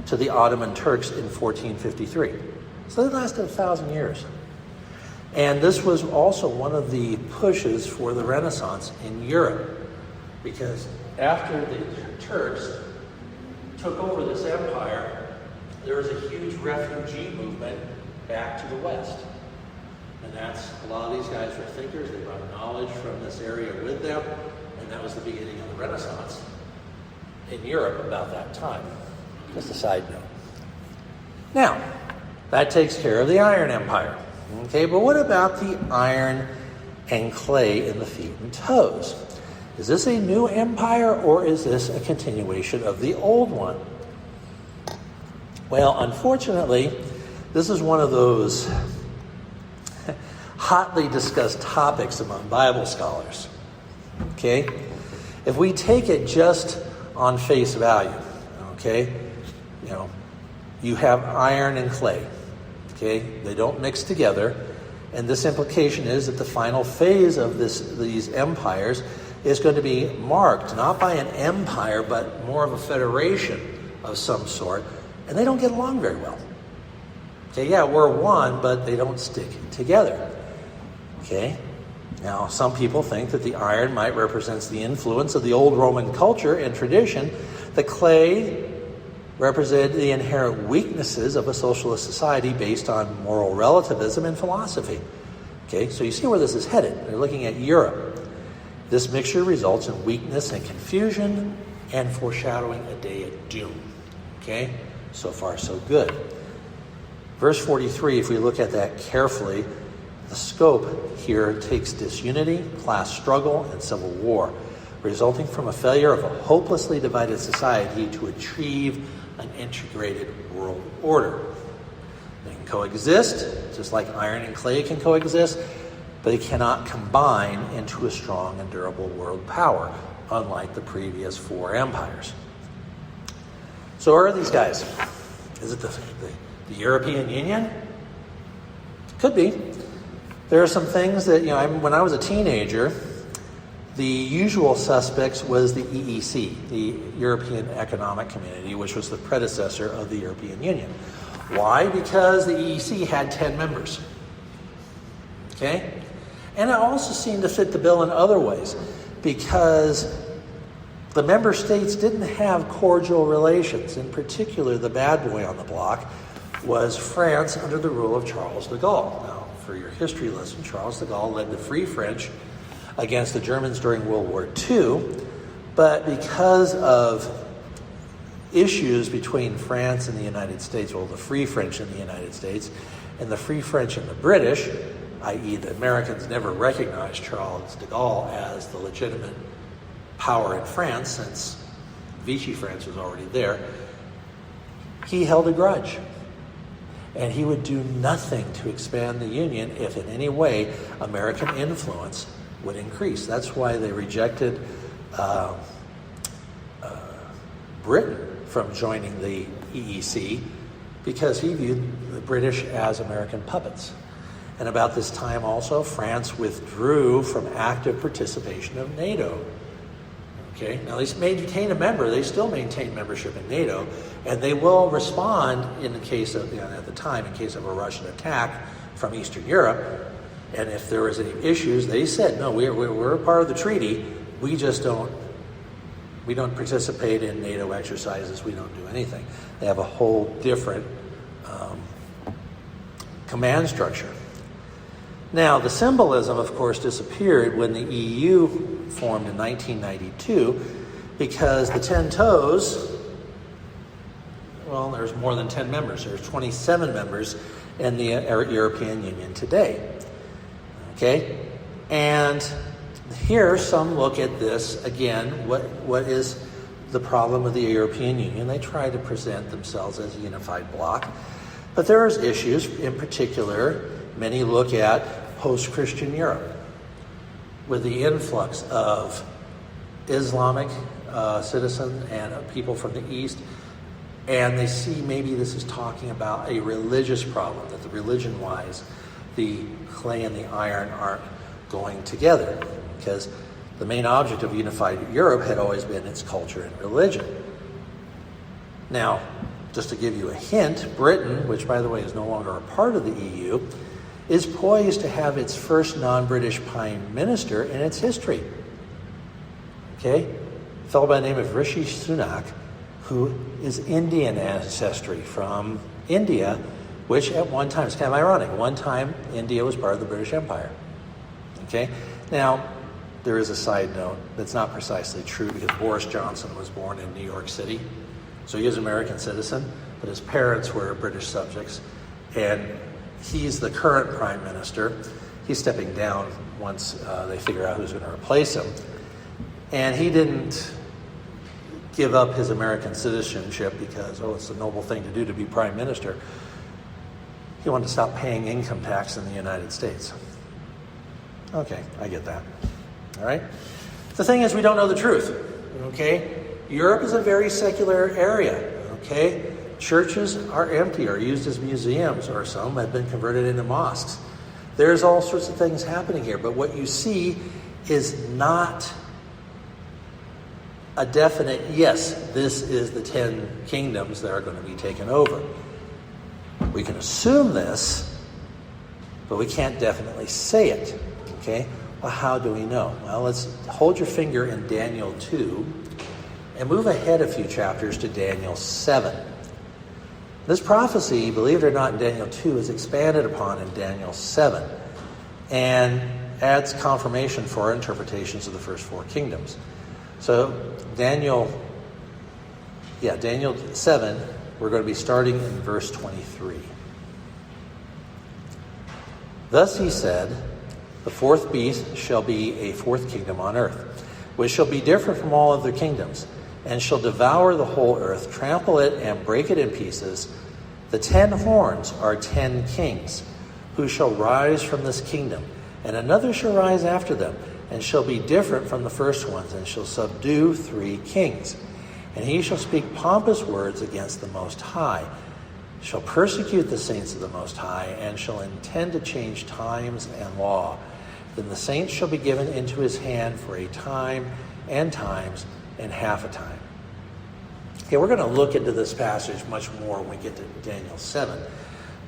to the Ottoman Turks in 1453. So they lasted 1,000 years. And this was also one of the pushes for the Renaissance in Europe, because after the Turks took over this empire, there was a huge refugee movement back to the West. And a lot of these guys were thinkers. They brought knowledge from this area with them, and that was the beginning of the Renaissance in Europe about that time. Just a side note. Now, that takes care of the Iron Empire. Okay, but what about the iron and clay in the feet and toes? Is this a new empire, or is this a continuation of the old one? Well, unfortunately, this is one of those hotly discussed topics among Bible scholars. Okay? If we take it just on face value, okay, you have iron and clay. Okay? They don't mix together. And this implication is that the final phase of these empires is going to be marked not by an empire, but more of a federation of some sort. And they don't get along very well. Okay, yeah, we're one, but they don't stick together. Okay? Now, some people think that the iron might represent the influence of the old Roman culture and tradition. The clay represented the inherent weaknesses of a socialist society based on moral relativism and philosophy. Okay, so you see where this is headed. They're looking at Europe. This mixture results in weakness and confusion and foreshadowing a day of doom. Okay, so far so good. Verse 43, if we look at that carefully, the scope here takes disunity, class struggle, and civil war, resulting from a failure of a hopelessly divided society to achieve an integrated world order. They can coexist, just like iron and clay can coexist, but they cannot combine into a strong and durable world power, unlike the previous four empires. So who are these guys? Is it the European Union? Could be. There are some things that, when I was a teenager, the usual suspects was the EEC, the European Economic Community, which was the predecessor of the European Union. Why? Because the EEC had 10 members. Okay? And it also seemed to fit the bill in other ways, because the member states didn't have cordial relations. In particular, the bad boy on the block was France under the rule of Charles de Gaulle. Now, for your history lesson, Charles de Gaulle led the Free French against the Germans during World War II, but because of issues between France and the United States, well, the Free French and the United States, and the Free French and the British, i.e. the Americans never recognized Charles de Gaulle as the legitimate power in France, since Vichy France was already there, he held a grudge. And he would do nothing to expand the Union if in any way American influence would increase. That's why they rejected Britain from joining the EEC, because he viewed the British as American puppets. And about this time also, France withdrew from active participation of NATO. Okay, now they maintain a member. They still maintain membership in NATO, and they will respond in the case of, at the time, in case of a Russian attack from Eastern Europe. And if there was any issues, they said, no, we're a part of the treaty. We just don't participate in NATO exercises. We don't do anything. They have a whole different command structure. Now, the symbolism, of course, disappeared when the EU formed in 1992 because the 10 toes, well, there's more than 10 members. There's 27 members in the European Union today. Okay? And here, some look at this, again, what is the problem of the European Union? They try to present themselves as a unified bloc. But there is issues, in particular, many look at post-Christian Europe with the influx of Islamic citizens and people from the East. And they see maybe this is talking about a religious problem, that the religion-wise, the clay and the iron aren't going together. Because the main object of unified Europe had always been its culture and religion. Now, just to give you a hint, Britain, which by the way is no longer a part of the EU, is poised to have its first non-British Prime Minister in its history. Okay? A fellow by the name of Rishi Sunak, who is Indian ancestry from India, which at one time, it's kind of ironic, one time India was part of the British Empire. Okay? Now, there is a side note that's not precisely true because Boris Johnson was born in New York City. So he is an American citizen, but his parents were British subjects. And he's the current prime minister. He's stepping down once they figure out who's going to replace him. And he didn't give up his American citizenship because, it's a noble thing to do to be prime minister. He wanted to stop paying income tax in the United States. Okay, I get that. All right? The thing is, we don't know the truth. Okay? Europe is a very secular area. Okay? Churches are empty or used as museums, or some have been converted into mosques. There's all sorts of things happening here, but what you see is not a definite, yes, this is the 10 kingdoms that are going to be taken over. We can assume this, but we can't definitely say it. Okay? Well, how do we know? Well, let's hold your finger in Daniel 2 and move ahead a few chapters to Daniel 7. This prophecy, believe it or not, in Daniel 2 is expanded upon in Daniel 7 and adds confirmation for our interpretations of the first 4 kingdoms. So Daniel 7, we're going to be starting in verse 23. Thus he said, the 4th beast shall be a 4th kingdom on earth, which shall be different from all other kingdoms, and shall devour the whole earth, trample it, and break it in pieces. The 10 horns are 10 kings, who shall rise from this kingdom, and another shall rise after them, and shall be different from the first ones, and shall subdue 3 kings. And he shall speak pompous words against the Most High, shall persecute the saints of the Most High, and shall intend to change times and law. Then the saints shall be given into his hand for a time and times and half a time. Okay, we're going to look into this passage much more when we get to Daniel 7.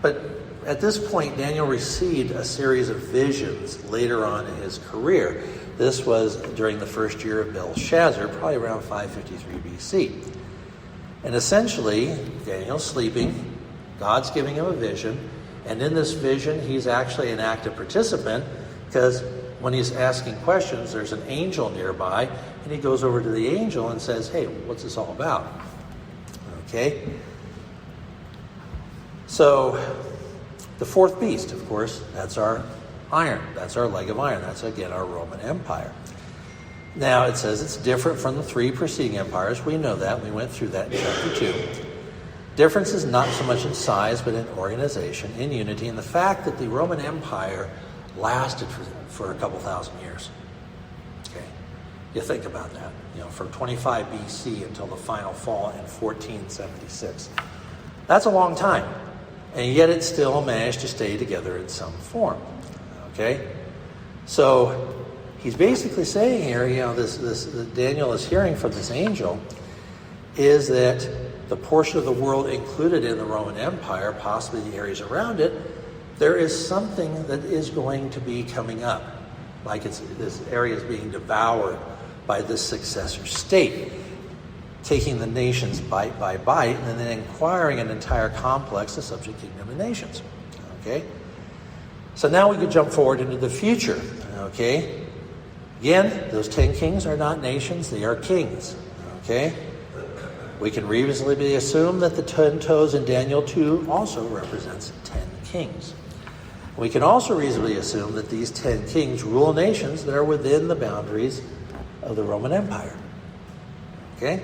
But at this point, Daniel received a series of visions later on in his career. This was during the first year of Belshazzar, probably around 553 BC. And essentially, Daniel's sleeping, God's giving him a vision, and in this vision, he's actually an active participant because when he's asking questions, there's an angel nearby, and he goes over to the angel and says, hey, what's this all about? Okay? So, the 4th beast, of course, that's our iron. That's our leg of iron. That's, again, our Roman Empire. Now, it says it's different from the 3 preceding empires. We know that. We went through that in chapter 2. Difference is not so much in size, but in organization, in unity, and the fact that the Roman Empire lasted for a couple thousand years. Okay? You think about that. From 25 BC until the final fall in 1476. That's a long time. And yet it still managed to stay together in some form. Okay? So he's basically saying here, this that Daniel is hearing from this angel, is that the portion of the world included in the Roman Empire, possibly the areas around it, there is something that is going to be coming up. Like this area is being devoured by this successor state, taking the nations bite by bite, and then acquiring an entire complex of subject kingdom of nations. Okay? So now we could jump forward into the future. Okay? Again, those 10 kings are not nations, they are kings. Okay? We can reasonably assume that the 10 toes in Daniel 2 also represents 10 kings. We can also reasonably assume that these 10 kings rule nations that are within the boundaries of the Roman Empire. Okay?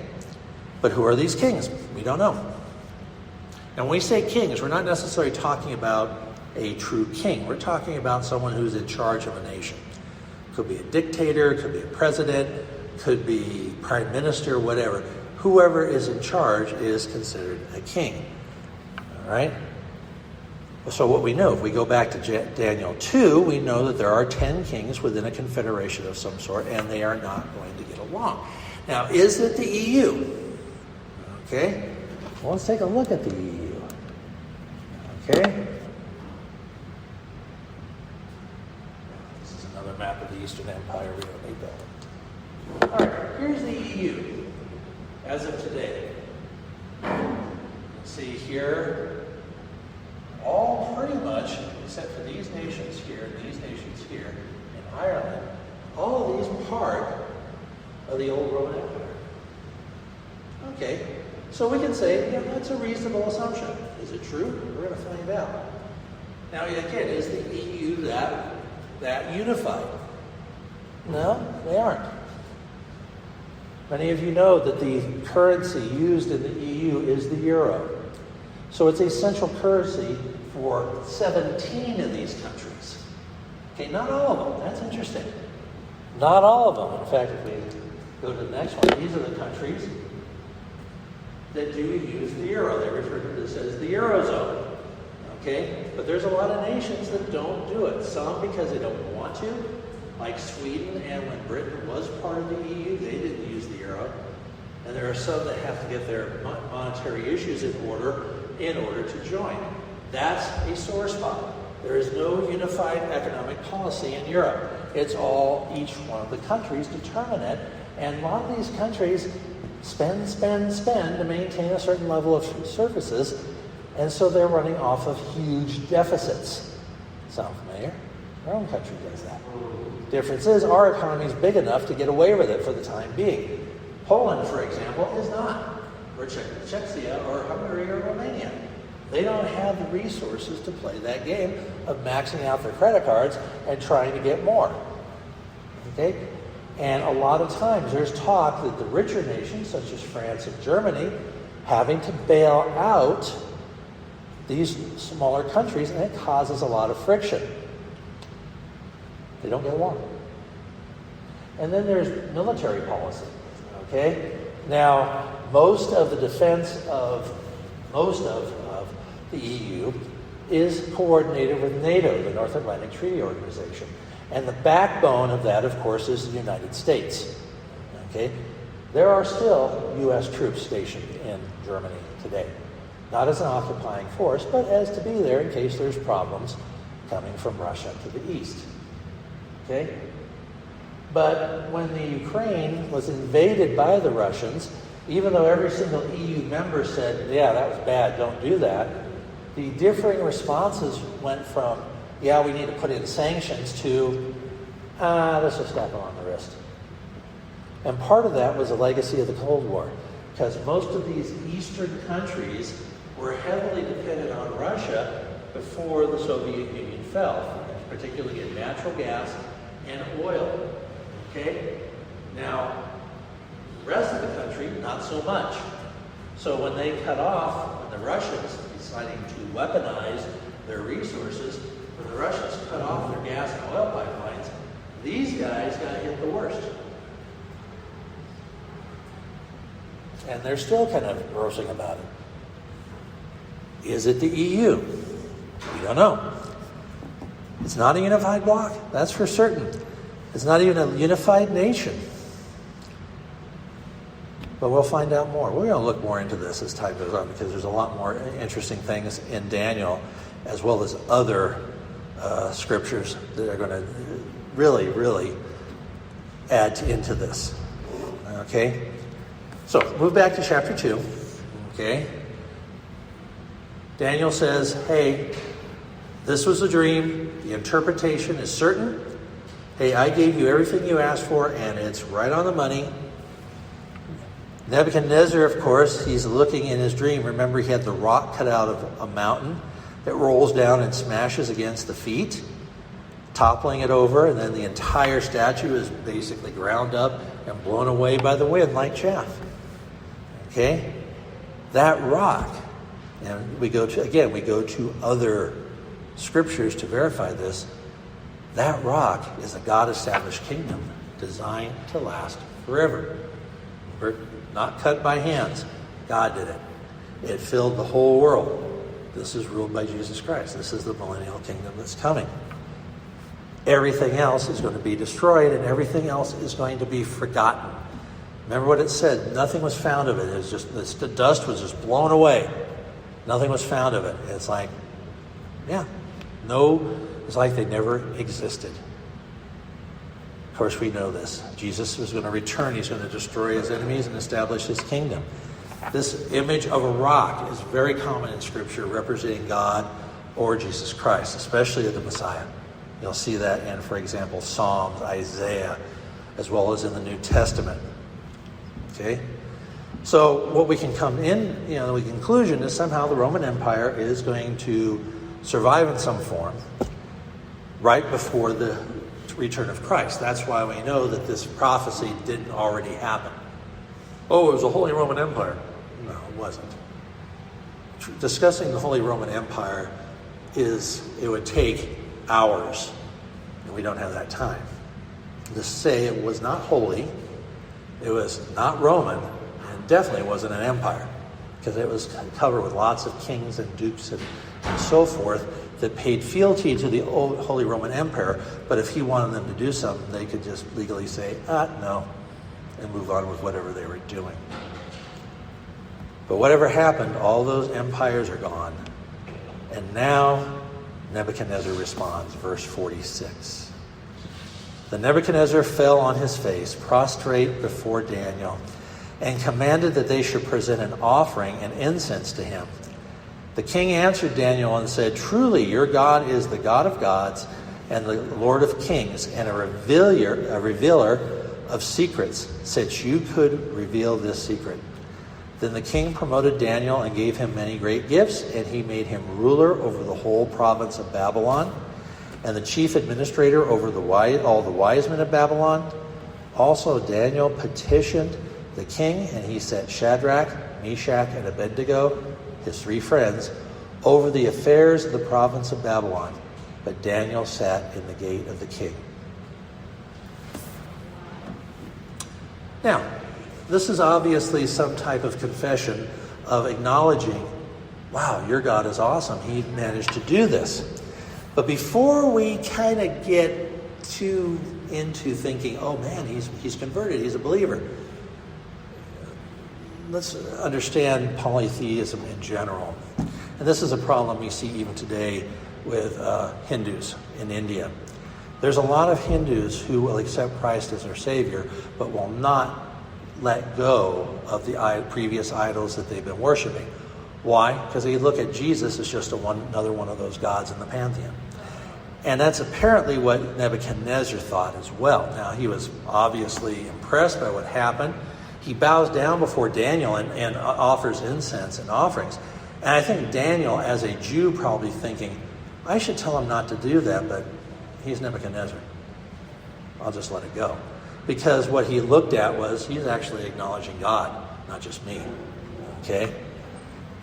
But who are these kings? We don't know. And when we say kings, we're not necessarily talking about a true king. We're talking about someone who's in charge of a nation. Could be a dictator, could be a president, could be prime minister, whatever. Whoever is in charge is considered a king. All right? So what we know, if we go back to Daniel 2, we know that there are 10 kings within a confederation of some sort, and they are not going to get along. Now, is it the EU? Okay? Well, let's take a look at the EU. Okay? This is another map of the Eastern Empire. We don't need that one. All right, here's the EU as of today. You can see here, all pretty much, except for these nations here and these nations here, in Ireland, all of these part of the old Roman Empire. Okay, so we can say, yeah, that's a reasonable assumption. Is it true? We're going to find out. Now, again, is the EU that unified? No, they aren't. Many of you know that the currency used in the EU is the euro. So it's a central currency for 17 of these countries. Okay, not all of them. That's interesting. Not all of them. In fact, if we go to the next one, these are the countries that do use the euro. They refer to this as the Eurozone. Okay? But there's a lot of nations that don't do it. Some because they don't want to, like Sweden, and when Britain was part of the EU, they didn't use the euro. And there are some that have to get their monetary issues in order to join. That's a sore spot. There is no unified economic policy in Europe. It's all each one of the countries determine it. And a lot of these countries spend to maintain a certain level of services. And so they're running off of huge deficits. Sound familiar? Our own country does that. Difference is our economy is big enough to get away with it for the time being. Poland, for example, is not. Or Czechia or Hungary or Romania. They don't have the resources to play that game of maxing out their credit cards and trying to get more. Okay? And a lot of times there's talk that the richer nations, such as France and Germany, having to bail out these smaller countries, and it causes a lot of friction. They don't get along. And then there's military policy. Okay? Now, most of the defense of the EU is coordinated with NATO, the North Atlantic Treaty Organization. And the backbone of that, of course, is the United States. Okay? There are still U.S. troops stationed in Germany today. Not as an occupying force, but as to be there in case there's problems coming from Russia to the east. Okay? But when the Ukraine was invaded by the Russians, even though every single EU member said, yeah, that was bad, don't do that, the differing responses went from, yeah, we need to put in sanctions to, let's just slap them on the wrist. And part of that was a legacy of the Cold War, because most of these eastern countries were heavily dependent on Russia before the Soviet Union fell, particularly in natural gas and oil. Okay? Now, the rest of the country, not so much. So when they cut off, when the Russians deciding to weaponize their resources, when the Russians cut off their gas and oil pipelines, these guys got hit the worst. And they're still kind of grousing about it. Is it the EU? We don't know. It's not a unified bloc, that's for certain. It's not even a unified nation. But we'll find out more. We're going to look more into this as time goes on, because there's a lot more interesting things in Daniel, as well as other scriptures that are going to really, really add into this. Okay? So, move back to chapter 2. Okay? Daniel says, hey, this was a dream. The interpretation is certain. Hey, I gave you everything you asked for, and it's right on the money. Nebuchadnezzar, of course, he's looking in his dream. Remember, he had the rock cut out of a mountain that rolls down and smashes against the feet, toppling it over, and then the entire statue is basically ground up and blown away by the wind like chaff. Okay? That rock, and we go to other scriptures to verify this. That rock is a God-established kingdom designed to last forever. Not cut by hands. God did it. It filled the whole world. This is ruled by Jesus Christ. This is the millennial kingdom that's coming. Everything else is going to be destroyed, and everything else is going to be forgotten. Remember what it said. Nothing was found of it. It was just, the dust was just blown away. Nothing was found of it. It's like, it's like they never existed. Of course, we know this. Jesus was going to return. He's going to destroy his enemies and establish his kingdom. This image of a rock is very common in Scripture, representing God or Jesus Christ, especially the Messiah. You'll see that in, for example, Psalms, Isaiah, as well as in the New Testament. Okay? So what we can come in, the conclusion is somehow the Roman Empire is going to survive in some form right before the return of Christ. That's why we know that this prophecy didn't already happen. Oh, it was a Holy Roman Empire. No, it wasn't. Discussing the Holy Roman Empire it would take hours, and we don't have that time. To say it was not holy, it was not Roman, and definitely wasn't an empire, because it was covered with lots of kings and dukes and so forth that paid fealty to the old Holy Roman Empire, but if he wanted them to do something, they could just legally say, no, and move on with whatever they were doing. But whatever happened, all those empires are gone. And now Nebuchadnezzar responds, verse 46. Then Nebuchadnezzar fell on his face, prostrate before Daniel, and commanded that they should present an offering and incense to him. The king answered Daniel and said, truly, your God is the God of gods and the Lord of kings, and a revealer of secrets, since you could reveal this secret. Then the king promoted Daniel and gave him many great gifts, and he made him ruler over the whole province of Babylon, and the chief administrator over all the wise men of Babylon. Also Daniel petitioned the king, and he set Shadrach, Meshach, and Abednego, his 3 friends, over the affairs of the province of Babylon. But Daniel sat in the gate of the king. Now, this is obviously some type of confession of acknowledging, wow, your God is awesome. He managed to do this. But before we kind of get too into thinking, oh man, he's converted, he's a believer, let's understand polytheism in general. And this is a problem we see even today with Hindus in India. There's a lot of Hindus who will accept Christ as their Savior, but will not let go of the previous idols that they've been worshiping. Why? Because they look at Jesus as just another one of those gods in the pantheon. And that's apparently what Nebuchadnezzar thought as well. Now, he was obviously impressed by what happened. He bows down before Daniel and offers incense and offerings. And I think Daniel, as a Jew, probably thinking, I should tell him not to do that, but he's Nebuchadnezzar. I'll just let it go. Because what he looked at was, he's actually acknowledging God, not just me. Okay?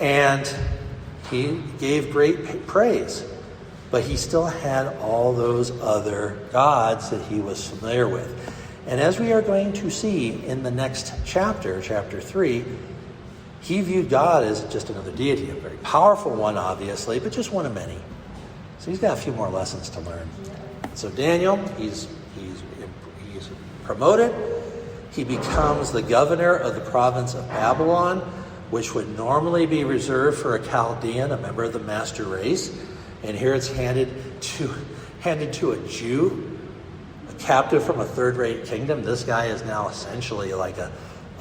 And he gave great praise. But he still had all those other gods that he was familiar with. And as we are going to see in the next chapter, chapter 3, he viewed God as just another deity, a very powerful one, obviously, but just one of many. So he's got a few more lessons to learn. So Daniel, he's He's promoted. He becomes the governor of the province of Babylon, which would normally be reserved for a Chaldean, a member of the master race. And here it's handed to a Jew, a captive from a third-rate kingdom. This guy is now essentially like a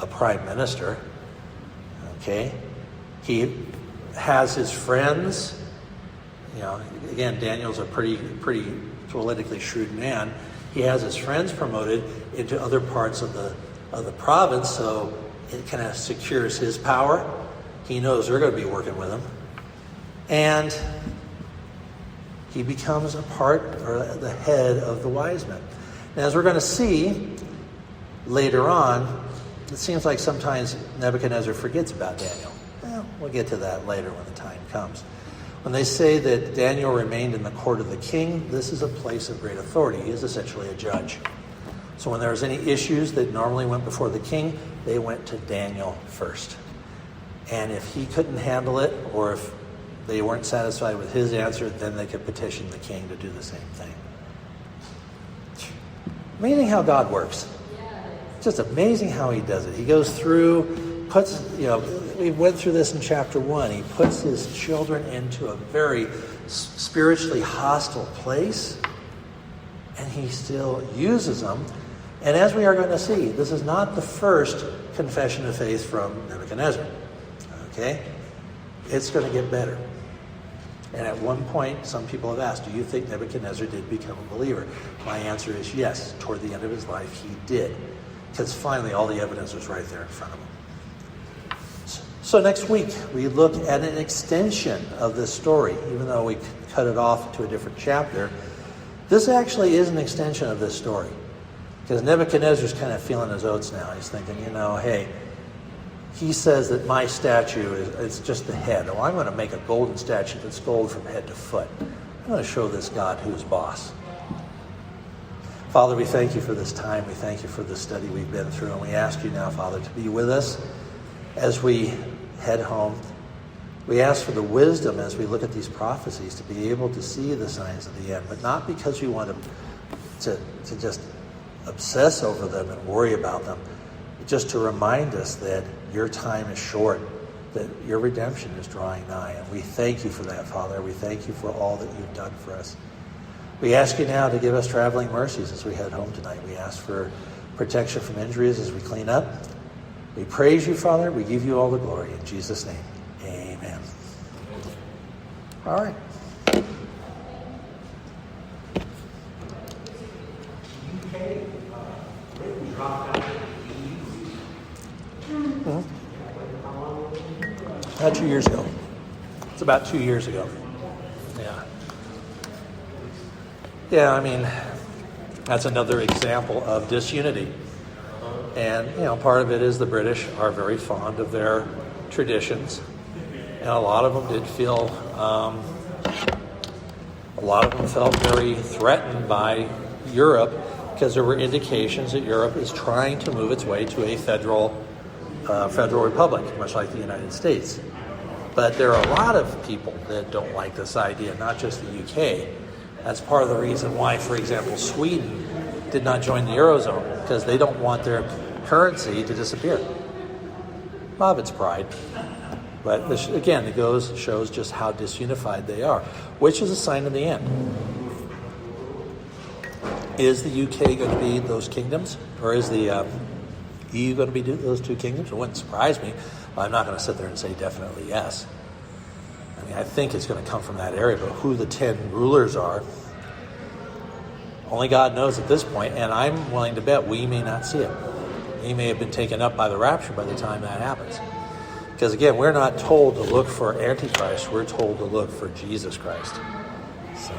prime minister. Okay? He has his friends. Again, Daniel's a pretty politically shrewd man. He has his friends promoted into other parts of the province, so it kind of secures his power. He knows they're going to be working with him. And he becomes a part, or the head of the wise men. And as we're going to see later on, it seems like sometimes Nebuchadnezzar forgets about Daniel. Well, we'll get to that later when the time comes. When they say that Daniel remained in the court of the king, this is a place of great authority. He is essentially a judge. So when there was any issues that normally went before the king, they went to Daniel first. And if he couldn't handle it, or if they weren't satisfied with his answer, then they could petition the king to do the same thing. Amazing how God works. Just amazing how he does it. He goes through, we went through this in chapter 1. He puts his children into a very spiritually hostile place, and he still uses them. And as we are going to see, this is not the first confession of faith from Nebuchadnezzar. Okay? It's going to get better. And at one point, some people have asked, do you think Nebuchadnezzar did become a believer? My answer is yes. Toward the end of his life, he did. Because finally, all the evidence was right there in front of him. So next week, we look at an extension of this story. Even though we cut it off to a different chapter, this actually is an extension of this story. Because Nebuchadnezzar's kind of feeling his oats now. He's thinking, hey, he says that my statue is just the head. Oh, I'm going to make a golden statue that's gold from head to foot. I'm going to show this God who's boss. Father, we thank you for this time. We thank you for the study we've been through. And we ask you now, Father, to be with us as we head home. We ask for the wisdom as we look at these prophecies to be able to see the signs of the end, but not because we want to just obsess over them and worry about them, but just to remind us that your time is short, that your redemption is drawing nigh. And we thank you for that, Father. We thank you for all that you've done for us. We ask you now to give us traveling mercies as we head home tonight. We ask for protection from injuries as we clean up. We praise you, Father. We give you all the glory. In Jesus' name, amen. All right. About 2 years ago. It's about 2 years ago. Yeah, I mean, that's another example of disunity. And, part of it is the British are very fond of their traditions. And a lot of them did feel, felt very threatened by Europe because there were indications that Europe is trying to move its way to a federal republic, much like the United States. But there are a lot of people that don't like this idea, not just the UK. That's part of the reason why, for example, Sweden did not join the Eurozone, because they don't want their currency to disappear. A lot of it's pride. But this, again, shows just how disunified they are, which is a sign of the end. Is the UK going to be those kingdoms? Or is the EU going to be those two kingdoms? It wouldn't surprise me. But I'm not going to sit there and say definitely yes. I mean, I think it's going to come from that area, but who the 10 rulers are, only God knows at this point, and I'm willing to bet we may not see it. He may have been taken up by the rapture by the time that happens. Because again, we're not told to look for Antichrist, we're told to look for Jesus Christ. So...